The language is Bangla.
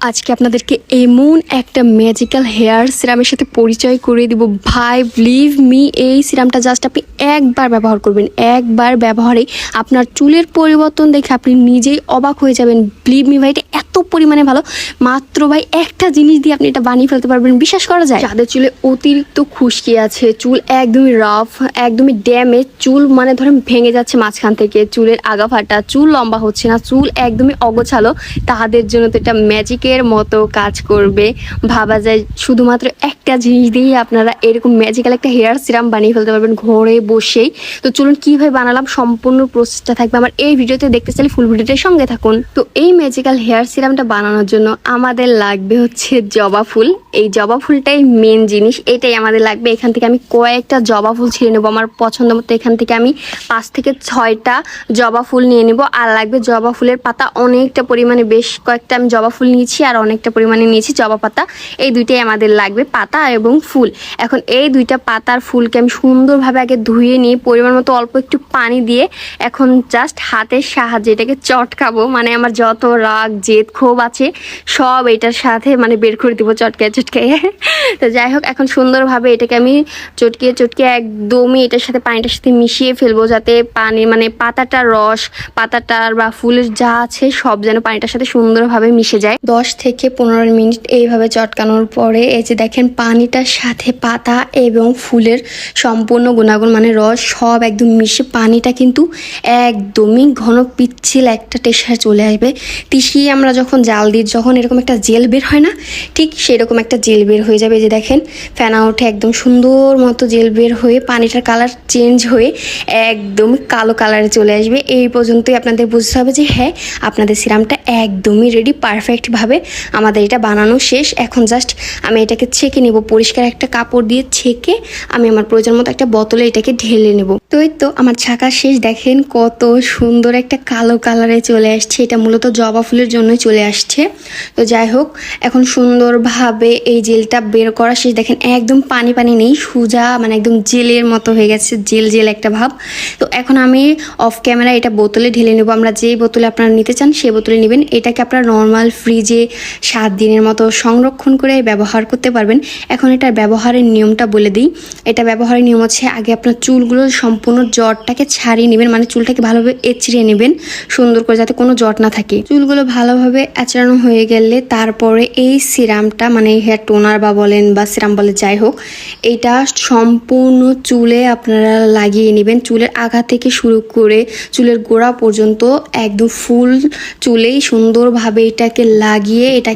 আজকে আপনাদেরকে এমন একটা ম্যাজিক্যাল হেয়ার সিরামের সাথে পরিচয় করে দিব ভাই, বিলিভ মি, এই সিরামটা জাস্ট আপনি একবার ব্যবহার করবেন, একবার ব্যবহারে আপনার চুলের পরিবর্তন দেখে আপনি নিজেই অবাক হয়ে যাবেন। বিলিভ মি ভাই, এটা এত পরিমাণে ভালো, মাত্র ভাই একটা জিনিস দিয়ে আপনি এটা বানিয়ে ফেলতে পারবেন, বিশ্বাস করা যায়। যাদের চুলে অতিরিক্ত খুশকি আছে, চুল একদমই রাফ, একদমই ড্যামেজ, চুল মানে ধরেন ভেঙে যাচ্ছে মাঝখান থেকে, চুলের আগা ফাটা, চুল লম্বা হচ্ছে না, চুল একদমই অগোছালো, তাদের জন্য তো এটা ম্যাজিকের মতো কাজ করবে। ভাবা যায় শুধুমাত্র একটা জিনিস দিয়ে আপনারা এরকম ম্যাজিক্যাল একটা হেয়ার সিরাম বানিয়ে ফেলতে পারবেন ঘরে বসেই। তো চলুন কিভাবে বানালাম সম্পূর্ণ প্রসেসটা থাকবে আমার এই ভিডিওতে, দেখতে চাইলে ফুল ভিডিওটার সঙ্গে থাকুন। তো এই ম্যাজিক্যাল হেয়ার সিরামটা বানানোর জন্য আমাদের লাগবে হচ্ছে জবা ফুল। এই জবা ফুলটাই মেন জিনিস, এটাই আমাদের লাগবে। এখান থেকে আমি কয়েকটা জবা ফুল ছিঁড়ে নেবো আমার পছন্দ মতো। এখান থেকে আমি 5 থেকে 6টা জবা ফুল নিয়ে নেব। আর লাগবে জবা ফুলের পাতা অনেকটা পরিমাণে, বেশ কয়েকটা আমি জবা ফুল নিয়েছি আর অনেকটা পরিমাণে নিয়েছি জবা পাতা। এই দুইটাই আমাদের লাগবে, পাতা এবং ফুল। এখন এই দুইটা পাতার ফুলকে আমি সুন্দরভাবে আগে ধুয়ে নিয়ে পরিমাণ মতো অল্প একটু পানি দিয়ে এখন জাস্ট হাতের সাহায্যে এটাকে চটকাবো। মানে আমার যত রাগ জেদ ক্ষোভ আছে সব এটার সাথে মানে বের করে দিব চটকায় চটকায়। তো যাই হোক, এখন সুন্দরভাবে এটাকে আমি চটকিয়ে চটকিয়ে একদমই এটার সাথে পানিটার সাথে মিশিয়ে ফেলবো, যাতে পানি মানে পাতাটার রস, পাতাটার বা ফুলের যা আছে সব যেন পানিটার সাথে সুন্দরভাবে মিশে যায়। 10 থেকে 15 মিনিট এইভাবে চটকানোর পরে এই যে দেখেন পানিটার সাথে পাতা এবং ফুলের সম্পূর্ণ গুণাগুণ মানে রস সব একদম মিশে পানিটা কিন্তু একদমই ঘন পিচ্ছিল একটা টেক্সচার চলে আসবে। তিসি আমরা যখন জাল দিই, যখন এরকম একটা জেল বের হয় না, ঠিক সেরকম একটা জেল বের হয়ে যাবে। যে দেখেন ফেনা ওঠে, একদম সুন্দর মতো জেল বের হয়ে পানিটার কালার চেঞ্জ হয়ে একদম কালো কালারে চলে আসবে। এই পর্যন্তই আপনাদের বুঝতে হবে যে হ্যাঁ, আপনাদের সিরামটা একদমই রেডি, পারফেক্টভাবে আমাদের এটা বানানো শেষ। এখন জাস্ট আমি এটাকে ছেঁকে নেব, পরিষ্কার একটা কাপড় দিয়ে ছেঁকে আমি আমার প্রয়োজন মতো একটা বোতলে এটাকে ঢেলে নেব। তো এই তো আমার ছাকা শেষ, দেখেন কত সুন্দর একটা কালো কালারে চলে আসছে। এটা মূলত জবা ফুলের জন্যই চলে আসছে। তো যাই হোক, এখন সুন্দরভাবে এই জেলটা বের করা শেষ। দেখেন একদম পানি পানি নেই, সুজা মানে একদম জেলের মতো হয়ে গেছে, জেল জেল একটা ভাব। তো এখন আমি অফ ক্যামেরা এটা বোতলে ঢেলে নেব। আমরা যে বোতলে আপনারা নিতে চান সেই বোতলে নেবেন। এটাকে আপনারা নর্মাল ফ্রিজে 7 দিনের মতো সংরক্ষণ করে ব্যবহার করতে পারবেন। এখন এটার ব্যবহারের নিয়মটা বলে দিই। এটা ব্যবহারের নিয়ম হচ্ছে, আগে আপনার চুলগুলো সম্পূর্ণ জটটাকে ছাড়িয়ে নেবেন, মানে চুলটাকে ভালোভাবে এঁচড়িয়ে নেবেন সুন্দর করে, যাতে কোনো জট না থাকে। চুলগুলো ভালোভাবে আঁচড়ানো হয়ে গেলে তারপরে এই সিরামটা মানে হেয়ার টোনার বা বলেন বা সিরাম বলে যাই হোক, এইটা সম্পূর্ণ চুলে আপনারা লাগিয়ে নেবেন। চুলের আগা থেকে শুরু করে চুলের গোড়া পর্যন্ত একদম ফুল চুলেই সুন্দরভাবে এটাকে লাগিয়ে এটা